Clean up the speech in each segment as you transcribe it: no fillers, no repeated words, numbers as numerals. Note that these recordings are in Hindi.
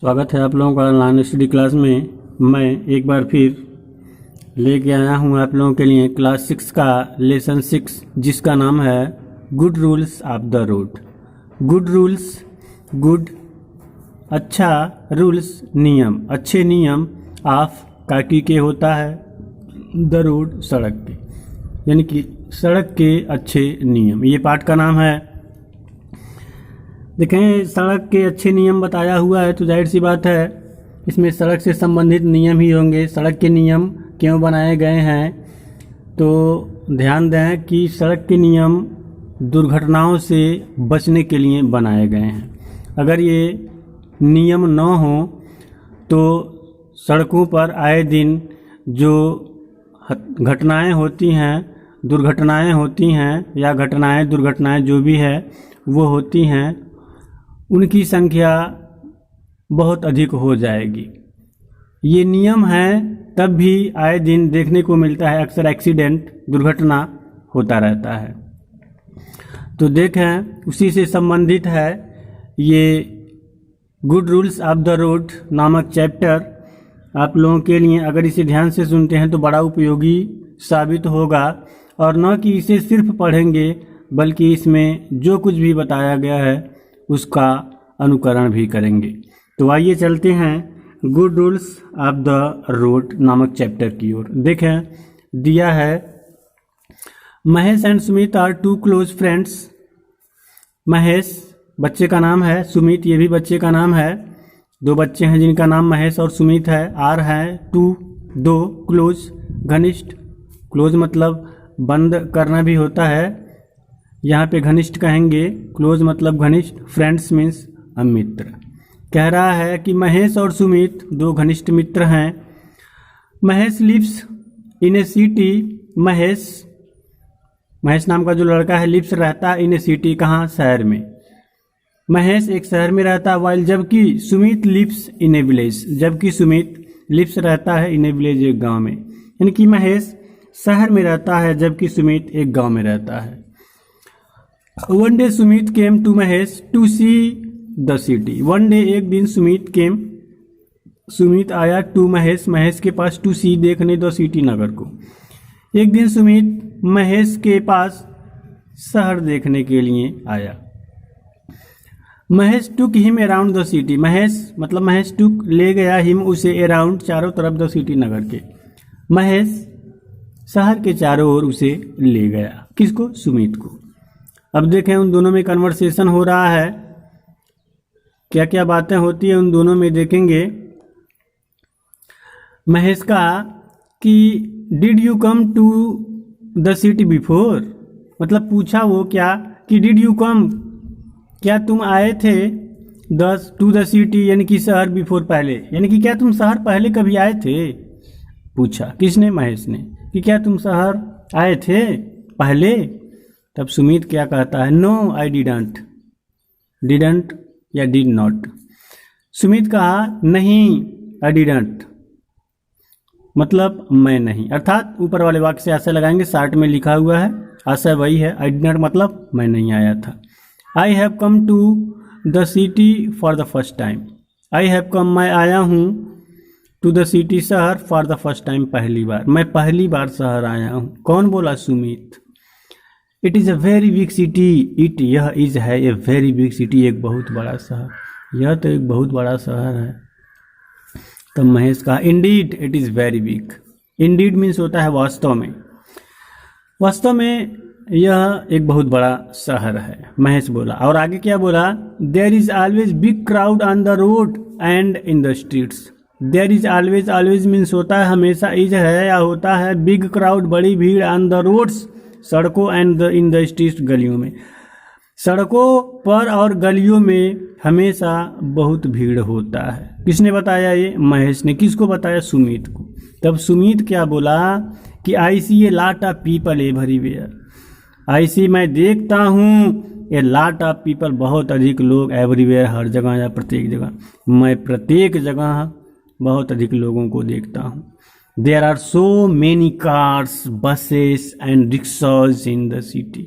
स्वागत है आप लोगों का ऑनलाइन स्टडी क्लास में। मैं एक बार फिर लेके आया हूँ आप लोगों के लिए क्लास 6 का लेसन 6, जिसका नाम है good rules of the road. Good rules, good अच्छा, रूल्स नियम, अच्छे नियम, ऑफ काकी के होता है, द रोड सड़क के, यानी कि सड़क के अच्छे नियम। ये पाठ का नाम है। देखें, सड़क के अच्छे नियम बताया हुआ है तो जाहिर सी बात है इसमें सड़क से संबंधित नियम ही होंगे। सड़क के नियम क्यों बनाए गए हैं तो ध्यान दें कि सड़क के नियम दुर्घटनाओं से बचने के लिए बनाए गए हैं। अगर ये नियम न हो तो सड़कों पर आए दिन जो घटनाएं होती हैं, दुर्घटनाएं होती हैं या दुर्घटनाएं जो भी है वो होती हैं, उनकी संख्या बहुत अधिक हो जाएगी। ये नियम है तब भी आए दिन देखने को मिलता है, अक्सर एक्सीडेंट, दुर्घटना होता रहता है। तो देखें, उसी से संबंधित है ये good rules of the road नामक चैप्टर। आप लोगों के लिए अगर इसे ध्यान से सुनते हैं तो बड़ा उपयोगी साबित होगा, और न कि इसे सिर्फ पढ़ेंगे बल्कि इसमें जो कुछ भी बताया गया है उसका अनुकरण भी करेंगे। तो आइए चलते हैं good rules of the road नामक चैप्टर की ओर। देखें, दिया है Mahesh and Sumit are two close friends. Mahesh बच्चे का नाम है, सुमित ये भी बच्चे का नाम है। दो बच्चे हैं जिनका नाम महेश और सुमित है। आर है टू, दो, क्लोज घनिष्ठ, क्लोज मतलब बंद करना भी होता है, यहाँ पे घनिष्ठ कहेंगे, क्लोज मतलब घनिष्ठ। फ्रेंड्स मीन्स मित्र। कह रहा है कि महेश और सुमित दो घनिष्ठ मित्र हैं। Mahesh lives in a city. Mahesh नाम का जो लड़का है लिव्स रहता है इन ए सिटी, कहाँ, शहर में। महेश एक शहर में रहता है, वाइल जबकि Sumit lives in a village, जबकि सुमित लिव्स रहता है इन ए विलेज, एक गांव में। यानी कि महेश शहर में रहता है जबकि सुमित एक गांव में रहता है। One day Sumit came to Mahesh to see the city. One day एक दिन सुमित आया टू महेश के पास, टू सी देखने, द सिटी नगर को। एक दिन सुमित महेश के पास शहर देखने के लिए आया। Mahesh took him around the city. Mahesh took ले गया हिम उसे, अराउंड चारों तरफ, द सिटी नगर के। महेश शहर के चारों ओर उसे ले गया। किसको? सुमित को। अब देखें, उन दोनों में कन्वर्सेशन हो रहा है, क्या क्या बातें होती है उन दोनों में देखेंगे। महेश का कि did you come to the city before, मतलब पूछा वो क्या कि डिड यू कम, क्या तुम आए थे टू द सिटी, यानी कि शहर, बिफोर पहले, यानी कि क्या तुम शहर पहले कभी आए थे। पूछा किसने? महेश ने, कि क्या तुम शहर आए थे पहले। तब सुमित क्या कहता है? No I didn't. डिडंट या डिड नॉट। सुमित कहा नहीं, आई डिडंट मतलब मैं नहीं, अर्थात ऊपर वाले वाक्य से आशय लगाएंगे, शार्ट में लिखा हुआ है, आशय वही है। आई डिडंट मतलब मैं नहीं आया था। I have come to the city for the first time. I have come मैं आया हूँ, टू द सिटी शहर, फॉर द फर्स्ट टाइम पहली बार, मैं पहली बार शहर आया हूँ। कौन बोला? Sumit. It is a very big city. It यह इज है ए वेरी बिग सिटी, एक बहुत बड़ा शहर। यह तो एक बहुत बड़ा शहर है। तब महेश कहा Indeed it is very big. Indeed means होता है वास्तव में, वास्तव में यह एक बहुत बड़ा शहर है, महेश बोला। और आगे क्या बोला? There is always big crowd on the road and in the streets. There is always, always means होता है हमेशा, इज है या होता है, बिग क्राउड बड़ी भीड़, ऑन द रोड्स सड़कों, एंड इन द स्ट्रीट्स गलियों में। सड़कों पर और गलियों में हमेशा बहुत भीड़ होता है। किसने बताया ये? महेश ने। किसको बताया? सुमित को। तब सुमित क्या बोला कि I see a lot of people everywhere. I see मैं देखता हूँ, ए लॉट ऑफ पीपल बहुत अधिक लोग, एवरीवेयर हर जगह या प्रत्येक जगह, मैं प्रत्येक जगह बहुत अधिक लोगों को देखता हूँ। There are so many cars, buses and rickshaws in the city.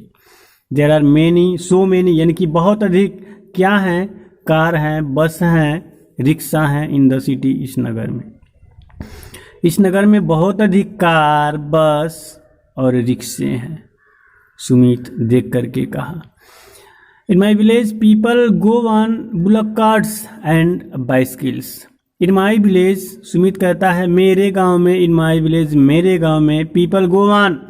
There are many, so many यानी कि बहुत अधिक, क्या हैं? कार हैं, बस हैं, रिक्शा हैं इन द सिटी, इस नगर में। इस नगर में बहुत अधिक कार, बस और रिक्शे हैं, सुमित देख करके कहा। In my village people go on bullock carts and bicycles. In my village, Sumit कहता है मेरे गांव में, इन माई विलेज मेरे गांव में, people go on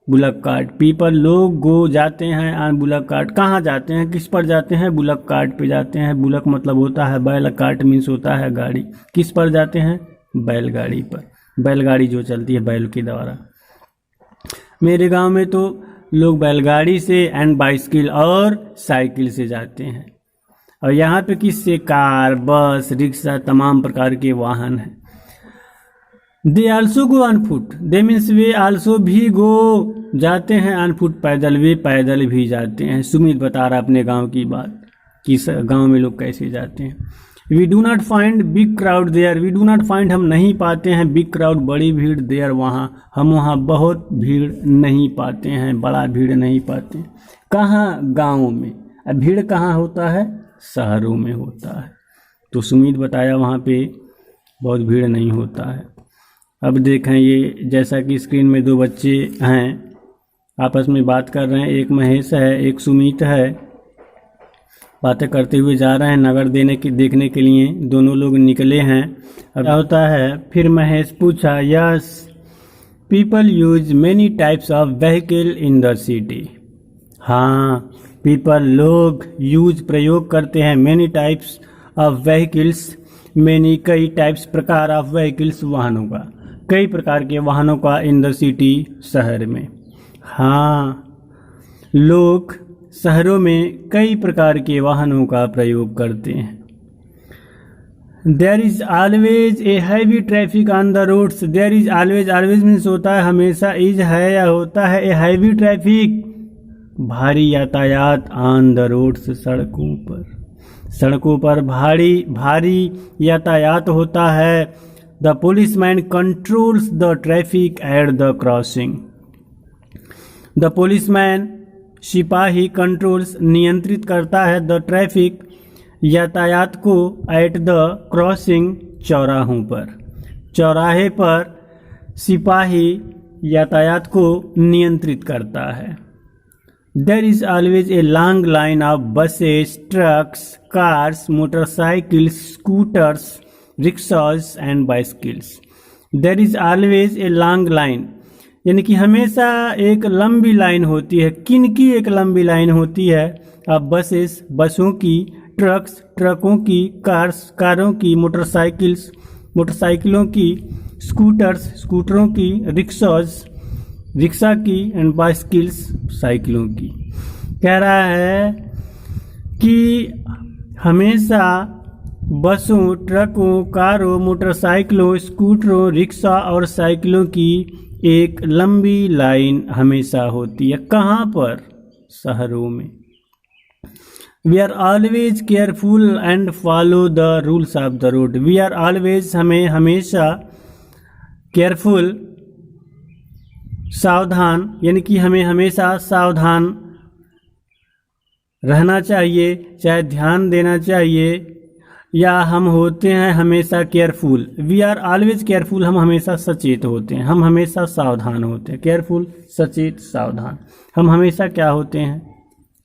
bullock cart, people लोग गो जाते हैं, ऑन बुलक कार्ट कहाँ जाते हैं, किस पर जाते हैं, बुलक कार्ट पे जाते हैं। बुलक मतलब होता है बैल, कार्ट मीन्स होता है गाड़ी। किस पर जाते हैं, बैलगाड़ी पर, बैलगाड़ी जो चलती है बैल के द्वारा। मेरे गांव में तो लोग बैलगाड़ी से एंड बाइसिकल और साइकिल से जाते हैं। और यहाँ पे किससे, कार, बस, रिक्शा, तमाम प्रकार के वाहन हैं। They also go on foot, they means way also भी गो जाते हैं ऑन फुट, पैदल, वे पैदल भी जाते हैं। सुमित बता रहा अपने गांव की बात कि गांव में लोग कैसे जाते हैं। We do not find big crowd there, we do not find हम नहीं पाते हैं, बिग क्राउड बड़ी भीड़, देयर वहाँ, हम वहाँ बहुत भीड़ नहीं पाते हैं, बड़ा भीड़ नहीं पाते हैं। कहाँ, गाँव में। अब भीड़ कहाँ होता है, शहरों में होता है। तो सुमित बताया वहाँ पे बहुत भीड़ नहीं होता है। अब देखें ये जैसा कि स्क्रीन में दो बच्चे हैं आपस में बात कर रहे हैं, एक महेश है एक सुमित है, बातें करते हुए जा रहे हैं नगर देखने के लिए। दोनों लोग निकले हैं। अब क्या होता है, फिर महेश पूछा, yes people use many types of vehicle in the city. हाँ, पीपल लोग यूज प्रयोग करते हैं, many types of vehicles, many कई टाइप्स प्रकार ऑफ व्हीकल्स वाहनों का, कई प्रकार के वाहनों का, इन द सिटी शहर में। हाँ, लोग शहरों में कई प्रकार के वाहनों का प्रयोग करते हैं। There is always a heavy traffic on the roads, there is always, always means होता है हमेशा, इज है या होता है, ए हैवी ट्रैफिक भारी यातायात, ऑन द रोड्स सड़कों पर, सड़कों पर भारी यातायात होता है। The policeman controls the traffic at the crossing, the policeman सिपाही कंट्रोल्स नियंत्रित करता है, द ट्रैफिक यातायात को, एट द क्रॉसिंग चौराहों पर, चौराहे पर सिपाही यातायात को नियंत्रित करता है। There is always a long line of buses, trucks, cars, motorcycles, scooters, rickshaws and bicycles. There is always a long line, यानी कि हमेशा एक लंबी लाइन होती है। किन की एक लंबी लाइन होती है, अब बसेस, बसों की, ट्रक्स, ट्रकों की, कार्स, कारों की, मोटरसाइकिल्स, मोटरसाइकिलों की, स्कूटर्स, स्कूटरों की, रिक्शाज, रिक्शा की, एंड बाइसिकल्स, साइकिलों की। कह रहा है कि हमेशा बसों, ट्रकों, कारों, मोटरसाइकिलों, स्कूटरों, रिक्शा और साइकिलों की एक लंबी लाइन हमेशा होती है। कहाँ पर, शहरों में। We are always careful and follow the rules of the road, we are always, हमें हमेशा, केयरफुल सावधान, यानी कि हमें हमेशा सावधान रहना चाहिए, चाहे ध्यान देना चाहिए, या हम होते हैं हमेशा careful. We are always careful, हम हमेशा सचेत होते हैं, हम हमेशा सावधान होते हैं। केयरफुल, सचेत, सावधान, हम हमेशा क्या होते हैं,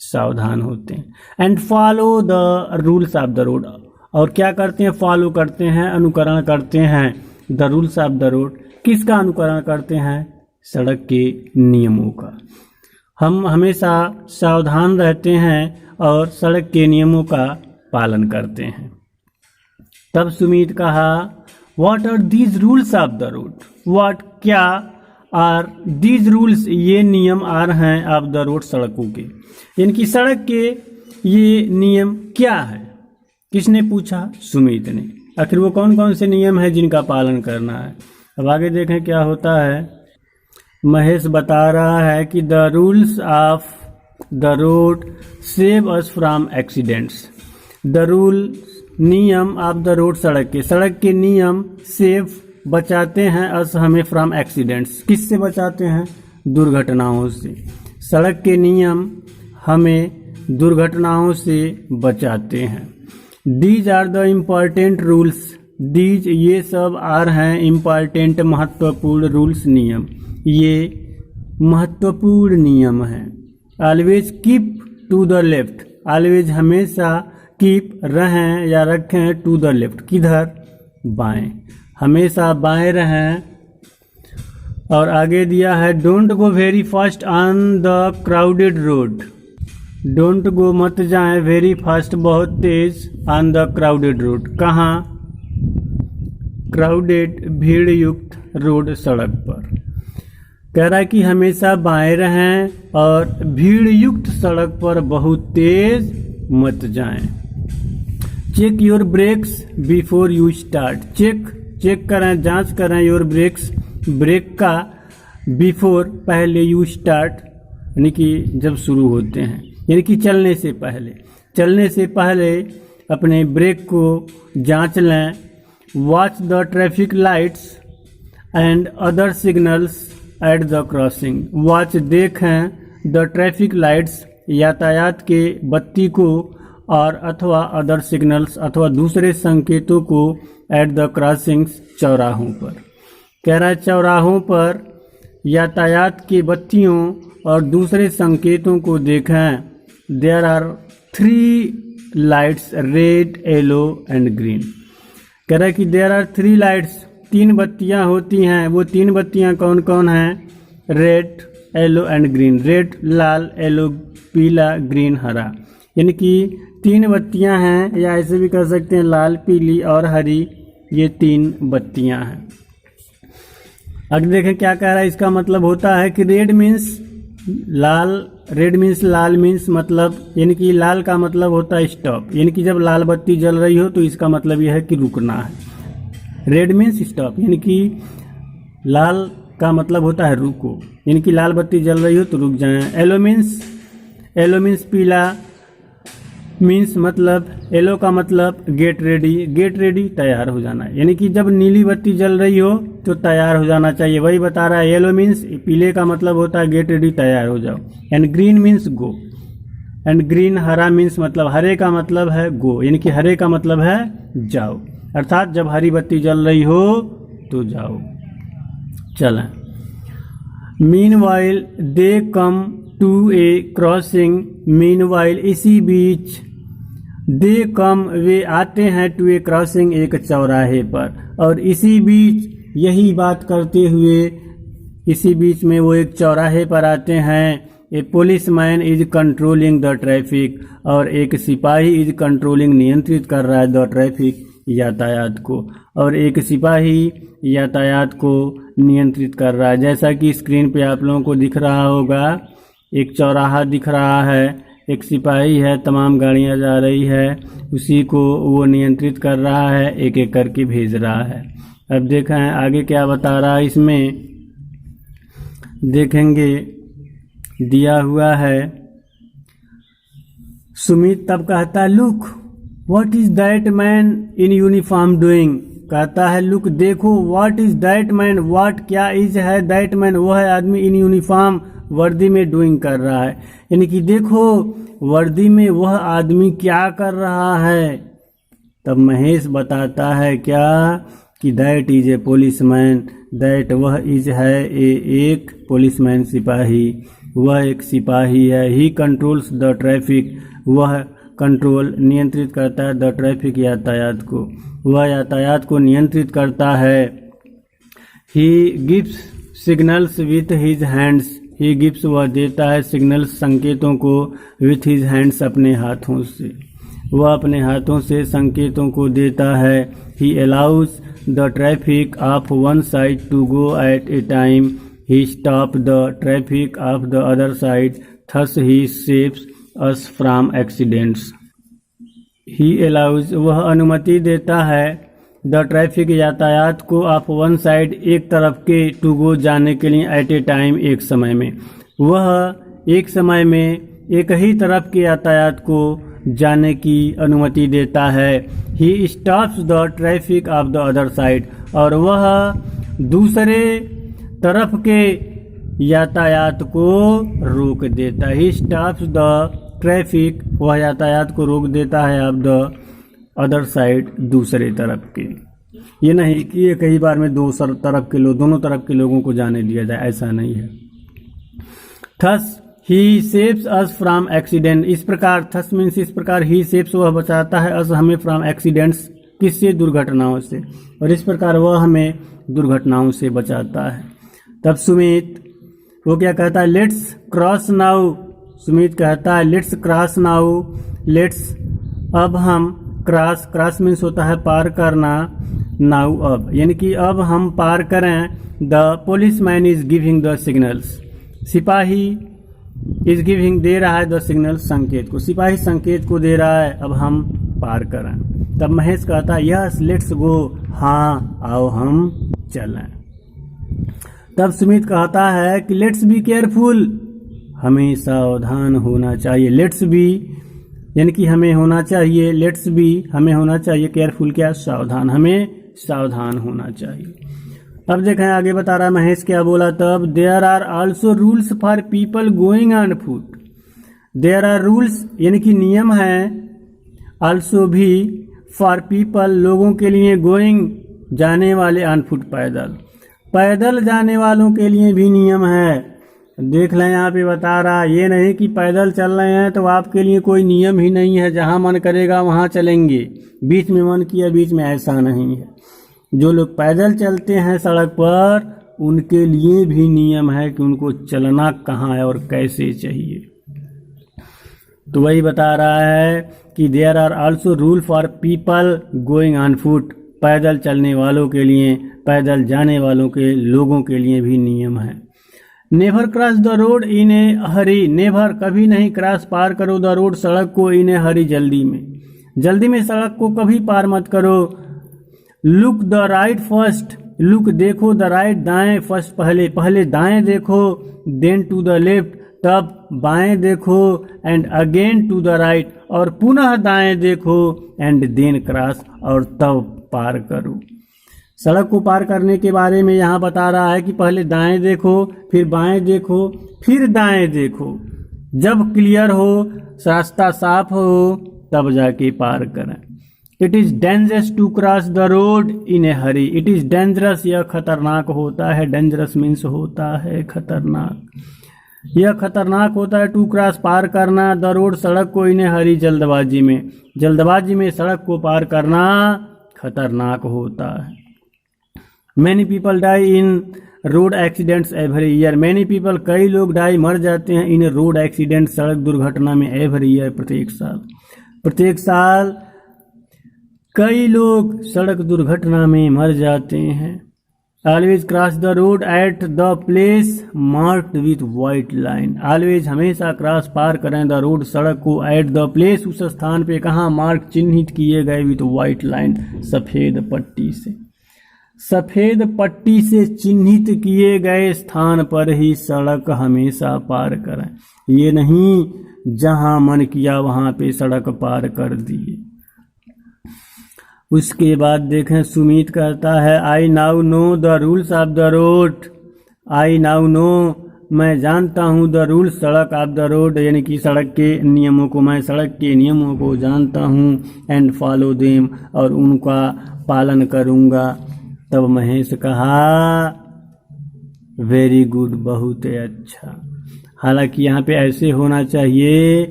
सावधान होते हैं। And follow the rules of the road, और क्या करते हैं, फॉलो करते हैं, अनुकरण करते हैं, the rules of the road. किसका अनुकरण करते हैं, सड़क के नियमों का। हम हमेशा सावधान रहते हैं और सड़क के नियमों का पालन करते हैं। तब सुमित कहा, what are these rules of the road, what, क्या, आर दीज रूल्स, ये नियम आ रहे हैं, ऑफ द रोड, सड़कों के, यानी कि सड़क के ये नियम क्या है। किसने पूछा, सुमित ने। आखिर वो कौन कौन से नियम है जिनका पालन करना है। अब आगे देखें क्या होता है। महेश बता रहा है कि the rules of the road save us from accidents, the rule, नियम ऑफ द रोड, सड़क के नियम, सेव, बचाते हैं, अस, हमें, फ्रॉम एक्सीडेंट्स, किससे बचाते हैं, दुर्घटनाओं से। सड़क के नियम हमें दुर्घटनाओं से बचाते हैं। These are the important rules, these ये सब आर हैं इम्पॉर्टेंट महत्वपूर्ण रूल्स नियम, ये महत्वपूर्ण नियम हैं। Always keep to the left, always हमेशा कीप रहें या रखें टू द लेफ्ट किधर, बाएं, हमेशा बाएं रहें। और आगे दिया है don't go very fast on the crowded road, don't go मत जाएं वेरी फास्ट बहुत तेज ऑन द क्राउडेड रोड, कहाँ, क्राउडेड भीड़ युक्त रोड सड़क पर। कह रहा है कि हमेशा बाएं रहें और भीड़ युक्त सड़क पर बहुत तेज मत जाएं। Check your brakes before you start, check करें, जांच करें योर ब्रेक्स, ब्रेक का, बिफोर पहले, यू स्टार्ट यानी कि जब शुरू होते हैं, यानी कि चलने से पहले अपने ब्रेक को जांच लें। Watch the traffic lights and other signals at the crossing, watch देखें द ट्रैफिक लाइट्स यातायात के बत्ती को और अथवा अदर सिग्नल्स अथवा दूसरे संकेतों को एट द क्रॉसिंग्स चौराहों पर। कह रहा है चौराहों पर यातायात की बत्तियों और दूसरे संकेतों को देखें। There are 3 lights red yellow and green, कह रहा है कि देयर आर 3 लाइट्स, 3 बत्तियां होती हैं, वो 3 बत्तियां कौन कौन हैं, red yellow and green, red Lal, yellow पीला, ग्रीन हरा, यानी कि 3 बत्तियां हैं, या ऐसे भी कर सकते हैं लाल पीली और हरी, ये 3 बत्तियां हैं। अब देखें क्या कह रहा है, इसका मतलब होता है कि रेड मीन्स लाल, रेड मीन्स लाल मीन्स मतलब, यानी कि लाल का मतलब होता है स्टॉप, यानी कि जब लाल बत्ती जल रही हो तो इसका मतलब यह है कि रुकना है। रेड मीन्स स्टॉप, यानी कि लाल का मतलब होता है रुको, यानी कि लाल बत्ती जल रही हो तो रुक जाएं। येलो मीन्स पीला, मीन्स मतलब, येलो का मतलब गेट रेडी तैयार हो जाना, यानी कि जब नीली बत्ती जल रही हो तो तैयार हो जाना चाहिए, वही बता रहा है। येलो मीन्स पीले का मतलब होता है गेट रेडी तैयार हो जाओ। And green means go, and green हरा मीन्स मतलब, हरे का मतलब है गो, यानी कि हरे का मतलब है जाओ, अर्थात जब हरी बत्ती जल रही हो तो जाओ, चलें। Meanwhile they come to a crossing, meanwhile इसी बीच, दे कम वे आते हैं, टू ए क्रॉसिंग एक चौराहे पर, और इसी बीच यही बात करते हुए इसी बीच में वो एक चौराहे पर आते हैं। ए policeman is controlling the traffic, और एक सिपाही इज कंट्रोलिंग नियंत्रित कर रहा है द ट्रैफिक यातायात को, और एक सिपाही यातायात को नियंत्रित कर रहा है। जैसा कि स्क्रीन पे आप लोगों को दिख रहा होगा, एक चौराहा दिख रहा है, एक सिपाही है, तमाम गाड़ियां जा रही है, उसी को वो नियंत्रित कर रहा है, एक एक करके भेज रहा है। अब देखें आगे क्या बता रहा है, इसमें देखेंगे दिया हुआ है। सुमित तब कहता है look what is that man in uniform doing, कहता है लुक देखो, what is that man, what क्या इज है, दैट मैन वह आदमी, इन यूनिफॉर्म वर्दी में डूइंग कर रहा है, यानी कि देखो वर्दी में वह आदमी क्या कर रहा है। तब महेश बताता है क्या कि that is a policeman, that वह इज है एक पुलिसमैन सिपाही, वह एक सिपाही है। ही कंट्रोल्स द ट्रैफिक, वह कंट्रोल नियंत्रित करता है द ट्रैफिक यातायात को, वह यातायात को नियंत्रित करता है। He gives signals with his hands, he gives वह देता है, सिग्नल्स संकेतों को, विथ हिज हैंड्स अपने हाथों से, वह अपने हाथों से संकेतों को देता है। He allows the traffic of one side to go at a time, he stop the traffic of the other side, thus he saves us from accidents. He allows वह अनुमति देता है, द ट्रैफिक यातायात को, ऑफ वन साइड एक तरफ के, टू गो जाने के लिए, एट ए टाइम एक समय में, वह एक समय में एक ही तरफ के यातायात को जाने की अनुमति देता है। He stops the traffic of the other side, और वह दूसरे तरफ के यातायात को रोक देता है। ही स्टॉप्स द ट्रैफिक, वह यातायात को रोक देता है ऑफ द अदर साइड, दूसरे तरफ के। ये नहीं कि ये कई बार में दोनों तरफ के लोगों को जाने दिया जाए, ऐसा नहीं है। Thus he saves us from accident, इस प्रकार थस मीन्स इस प्रकार, ही सेव्स वह बचाता है, अस हमें फ्रॉम एक्सीडेंट्स किससे, दुर्घटनाओं से, और इस प्रकार वह हमें दुर्घटनाओं से बचाता है। तब सुमित वो क्या कहता है, लेट्स क्रॉस नाउ, सुमित कहता है लेट्स क्रॉस नाउ, लेट्स अब हम, क्रॉस मीन्स होता है पार करना, नाउ अब, यानी कि अब हम पार करें। The policeman is giving the signals, सिपाही इज गिविंग दे रहा है द सिग्नल, संकेत को, सिपाही संकेत को दे रहा है, अब हम पार करें। तब महेश कहता है यस लेट्स गो, हाँ आओ हम चलें। तब सुमित कहता है कि लेट्स बी केयरफुल, हमें सावधान होना चाहिए, लेट्स बी यानी कि हमें होना चाहिए, लेट्स बी हमें होना चाहिए, केयरफुल क्या, सावधान, हमें सावधान होना चाहिए। अब देखें आगे बता रहा महेश क्या बोला, तब there are also rules for people going on foot, there are rules यानी कि नियम है, आल्सो भी, फॉर पीपल लोगों के लिए, गोइंग जाने वाले, ऑन फुट पैदल, पैदल जाने वालों के लिए भी नियम है। देख लें यहाँ पे बता रहा, ये नहीं कि पैदल चल रहे हैं तो आपके लिए कोई नियम ही नहीं है, जहाँ मन करेगा वहाँ चलेंगे, बीच में मन किया बीच में, ऐसा नहीं है। जो लोग पैदल चलते हैं सड़क पर, उनके लिए भी नियम है कि उनको चलना कहाँ है और कैसे चाहिए। तो वही बता रहा है कि there are also rule for people going on foot, पैदल चलने वालों के लिए, पैदल जाने वालों के लोगों के लिए भी नियम है। Never cross the road in a Hari, never कभी नहीं, क्रॉस पार करो, द रोड सड़क को, इन ए हरी जल्दी में सड़क को कभी पार मत करो। Look the right first, look देखो, द राइट दाएं, फर्स्ट पहले दाएं देखो, देन टू द लेफ्ट तब बाएं देखो, and again to the right और पुनः दाएं देखो, एंड देन क्रॉस और तब पार करो। सड़क को पार करने के बारे में यहाँ बता रहा है कि पहले दाएं देखो, फिर बाएं देखो, फिर दाएं देखो, जब क्लियर हो, रास्ता साफ हो, तब जाके पार करें। It is dangerous to cross the road in a hurry, it is dangerous, यह खतरनाक होता है, डेंजरस मीन्स होता है खतरनाक, यह खतरनाक होता है, टू क्रॉस पार करना, द रोड सड़क को, इन ए हरी जल्दबाजी में सड़क को पार करना खतरनाक होता है। Many people die in road accidents every year, many people कई लोग डाई मर जाते हैं, इन रोड एक्सीडेंट सड़क दुर्घटना में, एवरी ईयर प्रत्येक साल कई लोग सड़क दुर्घटना में मर जाते हैं। Always cross the road at the place marked with white line, always हमेशा क्रॉस पार करें, द रोड सड़क को, एट द प्लेस उस स्थान पे, कहाँ, मार्क चिन्हित किए गए, विथ वाइट लाइन सफेद पट्टी से चिन्हित किए गए स्थान पर ही सड़क हमेशा पार करें, ये नहीं जहां मन किया वहां पे सड़क पार कर दिए। उसके बाद देखें सुमित कहता है I now know the rules of the road, I now know मैं जानता हूँ, द रूल्स सड़क ऑफ द रोड यानी कि सड़क के नियमों को, मैं सड़क के नियमों को जानता हूँ, एंड फॉलो देम और उनका पालन करूँगा। तब महेश कहा वेरी गुड, बहुत अच्छा। हालांकि यहाँ पे ऐसे होना चाहिए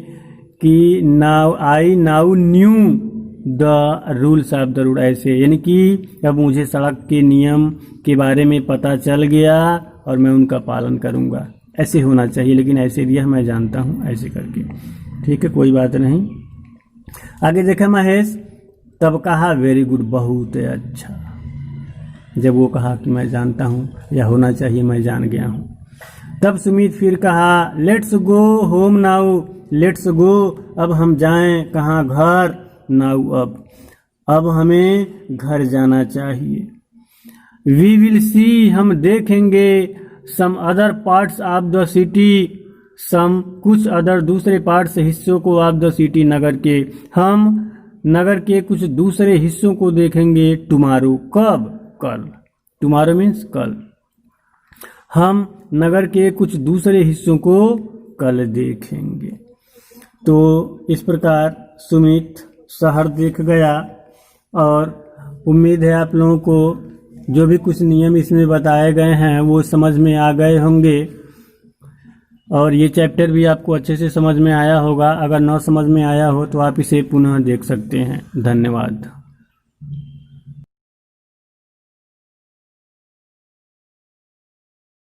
कि I now new the rules of the road, ऐसे यानी कि अब मुझे सड़क के नियम के बारे में पता चल गया और मैं उनका पालन करूँगा, ऐसे होना चाहिए। लेकिन ऐसे दिया मैं जानता हूँ, ऐसे करके, ठीक है, कोई बात नहीं। आगे देखे महेश, तब कहा वेरी गुड, बहुत अच्छा। जब वो कहा कि मैं जानता हूँ या होना चाहिए मैं जान गया हूँ, तब सुमित फिर कहा let's go home now, let's go अब हम जाएं, कहाँ, घर, नाउ अब हमें घर जाना चाहिए। वी विल सी हम देखेंगे, some other parts of the city, some कुछ अदर दूसरे पार्ट्स हिस्सों को, ऑफ द सिटी नगर के, हम नगर के कुछ दूसरे हिस्सों को देखेंगे, टुमारो कब, कल, टुमारो मीन्स कल, हम नगर के कुछ दूसरे हिस्सों को कल देखेंगे। तो इस प्रकार सुमित शहर देख गया। और उम्मीद है आप लोगों को जो भी कुछ नियम इसमें बताए गए हैं वो समझ में आ गए होंगे, और ये चैप्टर भी आपको अच्छे से समझ में आया होगा। अगर न समझ में आया हो तो आप इसे पुनः देख सकते हैं। धन्यवाद।